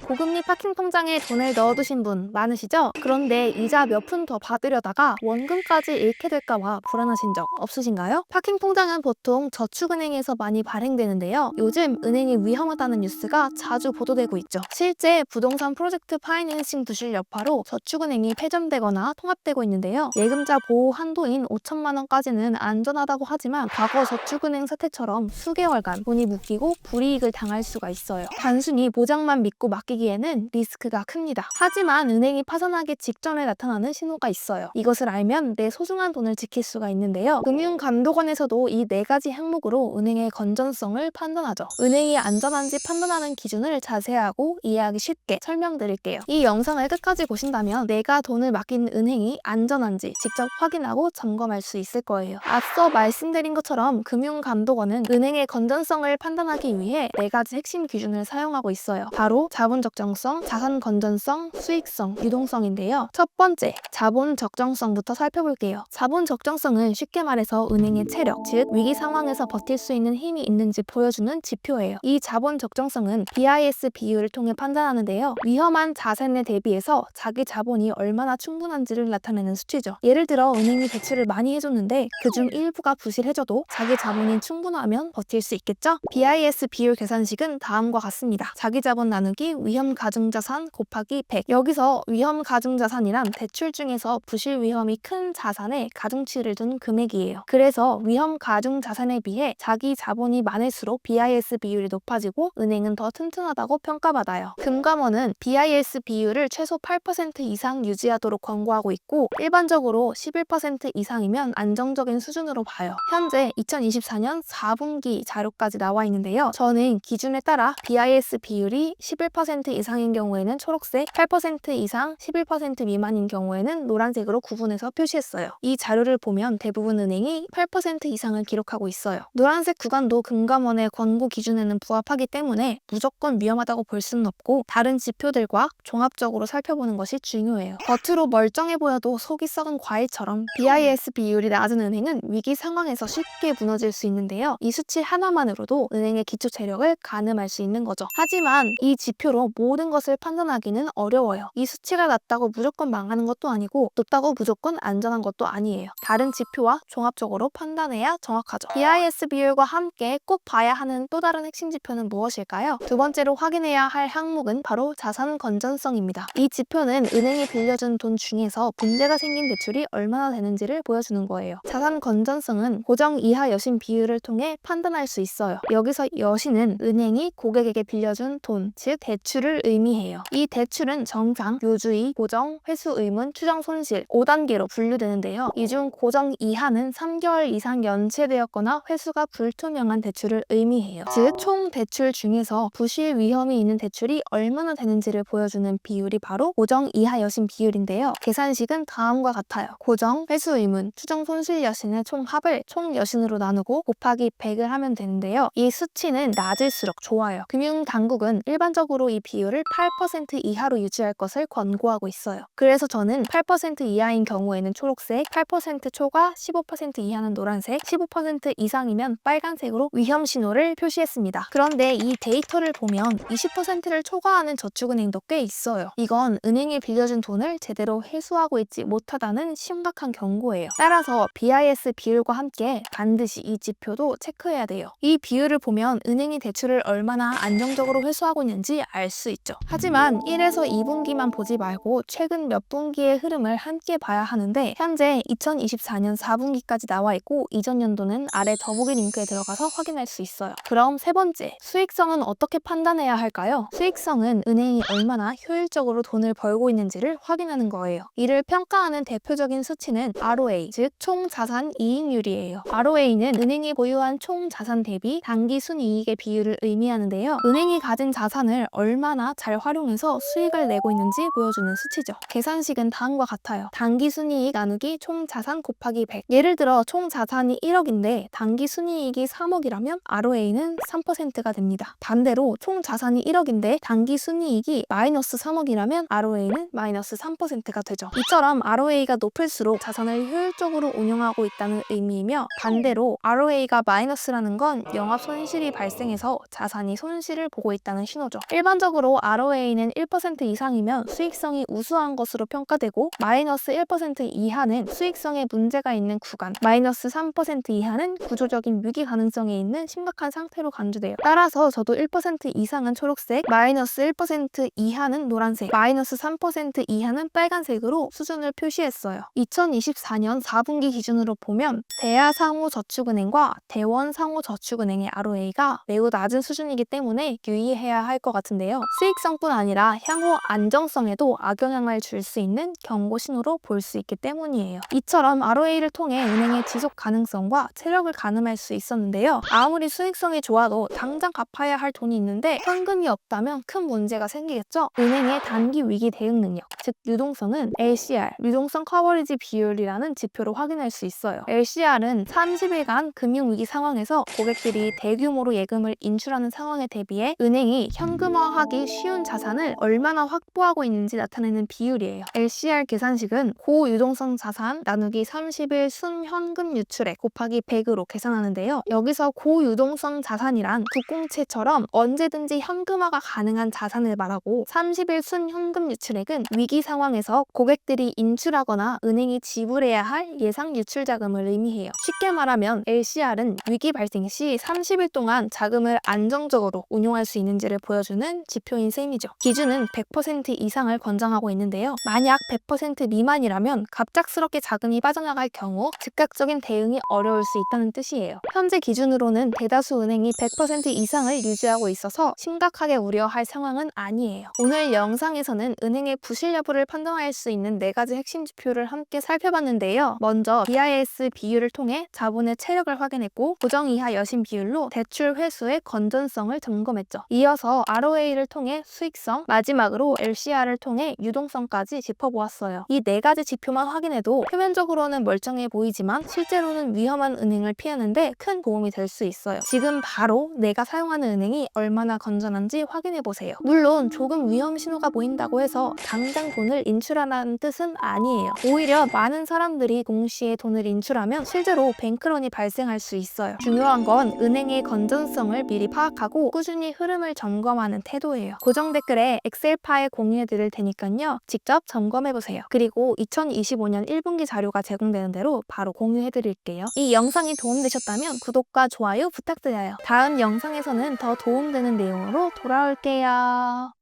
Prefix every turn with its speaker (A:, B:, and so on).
A: 고금리 파킹 통장에 돈을 넣어두신 분 많으시죠? 그런데 이자 몇 푼 더 받으려다가 원금까지 잃게 될까봐 불안하신 적 없으신가요? 파킹 통장은 보통 저축은행에서 많이 발행되는데요. 요즘 은행이 위험하다는 뉴스가 자주 보도되고 있죠. 실제 부동산 프로젝트 파이낸싱 부실 여파로 저축은행이 폐점되거나 통합되고 있는데요. 예금자 보호 한도인 5천만 원까지는 안전하다고 하지만 과거 저축은행 사태처럼 수개월간 돈이 묶이고 불이익을 당할 수가 있어요. 단순히 보장만 믿고 맡기기에는 리스크가 큽니다. 하지만 은행이 파산하기 직전에 나타나는 신호가 있어요. 이것을 알면 내 소중한 돈을 지킬 수가 있는데요. 금융감독원에서도 이 4가지 항목으로 은행의 건전성을 판단하죠. 은행이 안전한지 판단하는 기준을 자세하고 이해하기 쉽게 설명드릴게요. 이 영상을 끝까지 보신다면 내가 돈을 맡긴 은행이 안전한지 직접 확인하고 점검할 수 있을 거예요. 앞서 말씀드린 것처럼 금융감독원은 은행의 건전성을 판단하기 위해 4가지 핵심 기준을 사용하고 있어요. 바로 자본 적정성, 자산 건전성, 수익성, 유동성인데요. 첫 번째, 자본 적정성부터 살펴볼게요. 자본 적정성은 쉽게 말해서 은행의 체력, 즉 위기 상황에서 버틸 수 있는 힘이 있는지 보여주는 지표예요. 이 자본 적정성은 BIS 비율을 통해 판단하는데요. 위험한 자산에 대비해서 자기 자본이 얼마나 충분한지를 나타내는 수치죠. 예를 들어 은행이 대출을 많이 해줬는데 그중 일부가 부실해져도 자기 자본이 충분하면 버틸 수 있겠죠? BIS 비율 계산식은 다음과 같습니다. 자기 자본 나누기 위험 가중자산 곱하기 100. 여기서 위험 가중자산이란 대출 중에서 부실 위험이 큰 자산에 가중치를 둔 금액이에요. 그래서 위험 가중자산에 비해 자기 자본이 많을수록 BIS 비율이 높아지고 은행은 더 튼튼하다고 평가받아요. 금감원은 BIS 비율을 최소 8% 이상 유지하도록 권고하고 있고 일반적으로 11% 이상이면 안정적인 수준으로 봐요. 현재 2024년 4분기 자료까지 나와 있는데요. 저는 기준에 따라 BIS 비율이 11% 이상인 경우에는 초록색, 8% 이상, 11% 미만인 경우에는 노란색으로 구분해서 표시했어요. 이 자료를 보면 대부분 은행이 8% 이상을 기록하고 있어요. 노란색 구간도 금감원의 권고 기준에는 부합하기 때문에 무조건 위험하다고 볼 수는 없고 다른 지표들과 종합적으로 살펴보는 것이 중요해요. 겉으로 멀쩡해 보여도 속이 썩은 과일처럼 BIS 비율이 낮은 은행은 위기 상황에서 쉽게 무너질 수 있는데요. 이 수치 하나만으로도 은행의 기초 재력을 가늠할 수 있는 거죠. 하지만 이 지표로 모든 것을 판단하기는 어려워요. 이 수치가 낮다고 무조건 망하는 것도 아니고 높다고 무조건 안전한 것도 아니에요. 다른 지표와 종합적으로 판단해야 정확하죠. BIS 비율과 함께 꼭 봐야 하는 또 다른 핵심 지표는 무엇일까요? 두 번째로 확인해야 할 항목은 바로 자산 건전성입니다. 이 지표는 은행이 빌려준 돈 중에서 문제가 생긴 대출이 얼마나 되는지를 보여주는 거예요. 자산 건전성은 고정 이하 여신 비율을 통해 판단할 수 있어요. 여기서 여신은 은행이 고객에게 빌려준 돈, 즉 대출을 의미해요. 이 대출은 정상, 요주의, 고정, 회수 의문, 추정 손실 5단계로 분류되는데요. 이 중 고정 이하는 3개월 이상 연체되었거나 회수가 불투명한 대출을 의미해요. 즉 총 대출 중에서 부실 위험이 있는 대출이 얼마나 되는지를 보여주는 비율이 바로 고정 이하 여신 비율인데요. 계산식은 다음과 같아요. 고정, 회수 의문, 추정 손실 여신의 총합을 총 여신으로 나누고 곱하기 100을 하면 되는데요. 이 수치는 낮을수록 좋아요. 금융당국은 일반적으로 이 비율을 8% 이하로 유지할 것을 권고하고 있어요. 그래서 저는 8% 이하인 경우에는 초록색, 8% 초과 15% 이하는 노란색, 15% 이상이면 빨간색으로 위험 신호를 표시했습니다. 그런데 이 데이터를 보면 20%를 초과하는 저축은행도 꽤 있어요. 이건 은행이 빌려준 돈을 제대로 회수하고 있지 못하다는 심각한 경고예요. 따라서 BIS 비율과 함께 반드시 이 지표도 체크해야 돼요. 이 비율을 보면 은행이 대출을 얼마나 안정적으로 회수하고 있는지 알 수 있죠. 하지만 1에서 2분기만 보지 말고 최근 몇 분기의 흐름을 함께 봐야 하는데 현재 2024년 4분기까지 나와 있고 이전 연도는 아래 더보기 링크에 들어가서 확인할 수 있어요. 그럼 세 번째, 수익성은 어떻게 판단해야 할까요? 수익성은 은행이 얼마나 효율적으로 돈을 벌고 있는지를 확인하는 거예요. 이를 평가하는 대표적인 수치는 ROA, 즉 총자산 이익률이에요. ROA는 은행이 보유한 총자산 대비 단기 순이익의 비율을 의미하는데요. 은행이 가진 자산을 얼마나 잘 활용해서 수익을 내고 있는지 보여주는 수치죠. 계산식은 다음과 같아요. 단기 순이익 나누기 총자산 곱하기 100. 예를 들어 총자산이 1억인데 단기 순이익이 3억이라면 ROA는 3%가 됩니다. 반대로 총자산이 1억인데 단기 순이익이 마이너스 3억이라면 ROA는 마이너스 3%가 되죠. 이처럼 ROA가 높을수록 자산을 효율적으로 운영하고 있다는 의미이며 반대로 ROA가 마이너스라는 건 영업 손실이 발생해서 자산이 손실을 보고 있다는 신호죠. 일반적으로 참고로 ROA는 1% 이상이면 수익성이 우수한 것으로 평가되고 마이너스 1% 이하는 수익성에 문제가 있는 구간, 마이너스 3% 이하는 구조적인 위기 가능성이 있는 심각한 상태로 간주돼요. 따라서 저도 1% 이상은 초록색, 마이너스 1% 이하는 노란색, 마이너스 3% 이하는 빨간색으로 수준을 표시했어요. 2024년 4분기 기준으로 보면 대하상호저축은행과 대원상호저축은행의 ROA가 매우 낮은 수준이기 때문에 유의해야 할 것 같은데요. 수익성뿐 아니라 향후 안정성에도 악영향을 줄 수 있는 경고 신호로 볼 수 있기 때문이에요. 이처럼 ROA를 통해 은행의 지속 가능성과 체력을 가늠할 수 있었는데요. 아무리 수익성이 좋아도 당장 갚아야 할 돈이 있는데 현금이 없다면 큰 문제가 생기겠죠. 은행의 단기 위기 대응 능력, 즉 유동성은 LCR, 유동성 커버리지 비율이라는 지표로 확인할 수 있어요. LCR은 30일간 금융위기 상황에서 고객들이 대규모로 예금을 인출하는 상황에 대비해 은행이 현금화하기 쉬운 자산을 얼마나 확보하고 있는지 나타내는 비율이에요. LCR 계산식은 고유동성 자산 나누기 30일 순현금 유출액 곱하기 100으로 계산하는데요. 여기서 고유동성 자산이란 국공채처럼 언제든지 현금화가 가능한 자산을 말하고 30일 순현금 유출액은 위기 상황에서 고객들이 인출하거나 은행이 지불해야 할 예상 유출 자금을 의미해요. 쉽게 말하면 LCR은 위기 발생 시 30일 동안 자금을 안정적으로 운용할 수 있는지를 보여주는 지표인 셈이죠. 기준은 100% 이상을 권장하고 있는데요. 만약 100% 미만이라면 갑작스럽게 자금이 빠져나갈 경우 즉각적인 대응이 어려울 수 있다는 뜻이에요. 현재 기준으로는 대다수 은행이 100% 이상을 유지하고 있어서 심각하게 우려할 상황은 아니에요. 오늘 영상에서는 은행의 부실 여부를 판단할 수 있는 4가지 핵심 지표를 함께 살펴봤는데요. 먼저 BIS 비율을 통해 자본의 체력을 확인했고 고정 이하 여신 비율로 대출 회수의 건전성을 점검했죠. 이어서 ROA를 통해 수익성, 마지막으로 LCR을 통해 유동성까지 짚어보았어요. 이 4가지 지표만 확인해도 표면적으로는 멀쩡해 보이지만 실제로는 위험한 은행을 피하는데 큰 도움이 될 수 있어요. 지금 바로 내가 사용하는 은행이 얼마나 건전한지 확인해보세요. 물론 조금 위험 신호가 보인다고 해서 당장 돈을 인출하라는 뜻은 아니에요. 오히려 많은 사람들이 동시에 돈을 인출하면 실제로 뱅크런이 발생할 수 있어요. 중요한 건 은행의 건전성을 미리 파악하고 꾸준히 흐름을 점검하는 태도예요. 고정 댓글에 엑셀 파일 공유해 드릴 테니까요. 직접 점검해 보세요. 그리고 2025년 1분기 자료가 제공되는 대로 바로 공유해 드릴게요. 이 영상이 도움되셨다면 구독과 좋아요 부탁드려요. 다음 영상에서는 더 도움되는 내용으로 돌아올게요.